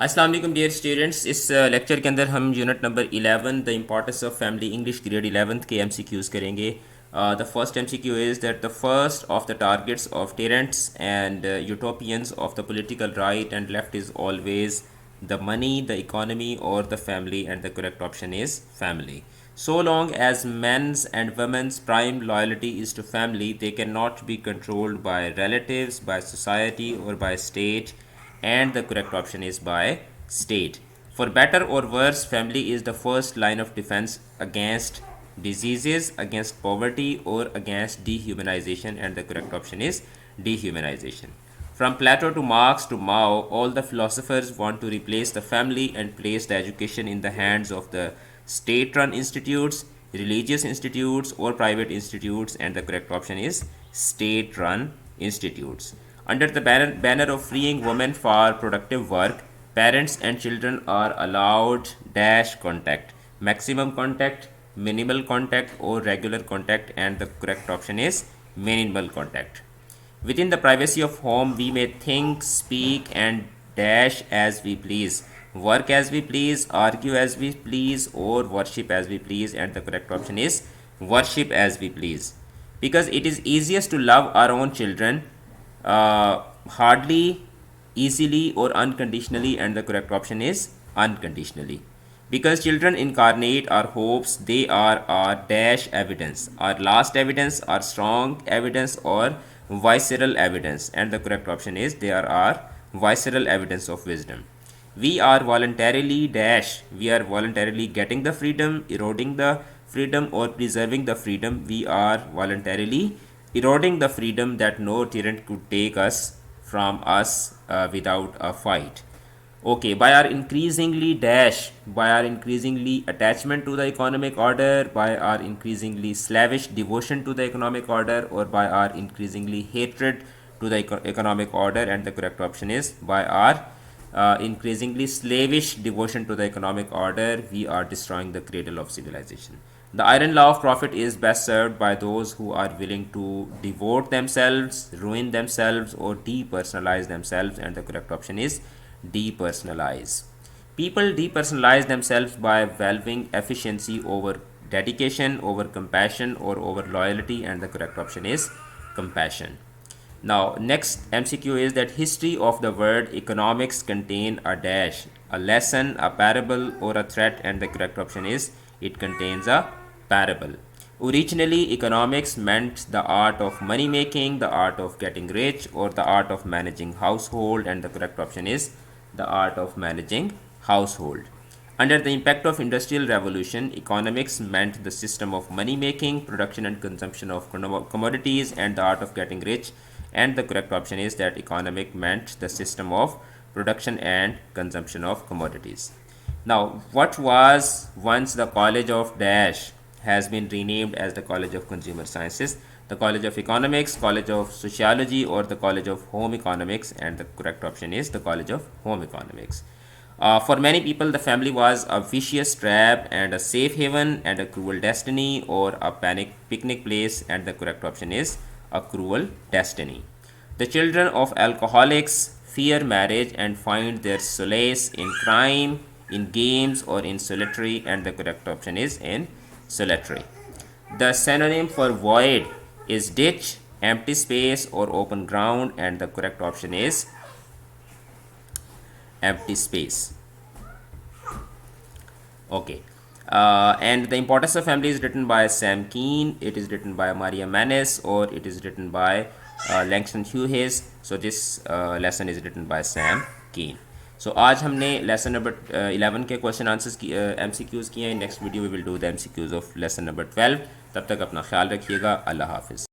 अस्सलाम वालेकुम dear students. इस लेक्चर के अंदर हम unit number 11 the importance of family English grade 11th के MCQs करेंगे। The first MCQ is that the first of the targets of tyrants and utopians of the political right and left is always the money, the economy, or the family, and the correct option is family. So long as men's and women's prime loyalty is to family, they cannot be controlled by relatives, by society, or by state, and the correct option is by state. For better or worse, family is the first line of defense against diseases, against poverty, or against dehumanization, and the correct option is dehumanization. From Plato to Marx to Mao, all the philosophers want to replace the family and place the education in the hands of the state run institutes, religious institutes, or private institutes, and the correct option is state run institutes. Under the banner of freeing women for productive work, parents and children are allowed dash contact, maximum contact, minimal contact, or regular contact, and the correct option is minimal contact. Within the privacy of home, we may think, speak, and dash as we please, work as we please, argue as we please, or worship as we please, and the correct option is worship as we please. Because it is easiest to love our own children hardly, easily, or unconditionally, and the correct option is unconditionally. Because children incarnate our hopes, they are our dash evidence, our last evidence, our strong evidence, or visceral evidence, and the correct option is they are our visceral evidence of wisdom. We are voluntarily dash, we are voluntarily getting the freedom, eroding the freedom, or preserving the freedom. We are voluntarily eroding the freedom that no tyrant could take us from us without a fight. Okay, by our increasingly dash, by our increasingly attachment to the economic order, by our increasingly slavish devotion to the economic order, or by our increasingly hatred to the economic order, and the correct option is by our increasingly slavish devotion to the economic order, we are destroying the cradle of civilization. The iron law of profit is best served by those who are willing to devote themselves, ruin themselves, or depersonalize themselves, and the correct option is depersonalize. People depersonalize themselves by valuing efficiency over dedication, over compassion, or over loyalty, and the correct option is compassion. Now, next MCQ is that history of the word economics contain a dash, a lesson, a parable, or a threat, and the correct option is it contains a parable. Originally, economics meant the art of money making, the art of getting rich, or the art of managing household, and the correct option is the art of managing household. Under the impact of industrial revolution, economics meant the system of money making, production and consumption of commodities, and the art of getting rich, and the correct option is that economic meant the system of production and consumption of commodities. Now, what was once the College of Dash has been renamed as the College of Consumer Sciences, the College of Economics, College of Sociology, or the College of Home Economics, and the correct option is the College of Home Economics. For many people, the family was a vicious trap and a safe haven and a cruel destiny, or a picnic place, and the correct option is a cruel destiny. The children of alcoholics fear marriage and find their solace in crime, in games, or in solitary, and the correct option is in solitary. The synonym for void is ditch, empty space, or open ground, and the correct option is empty space. Okay. And the importance of family is written by Sam Keen, it is written by Maria Manes, or it is written by Langston Hughes. So this lesson is written by Sam Keen. So आज हमने lesson number 11 के question answers की MCQs किए हैं. Next video we will do the MCQs of lesson number 12. तब तक अपना ख्याल रखिएगा. अल्लाह हाफिज़.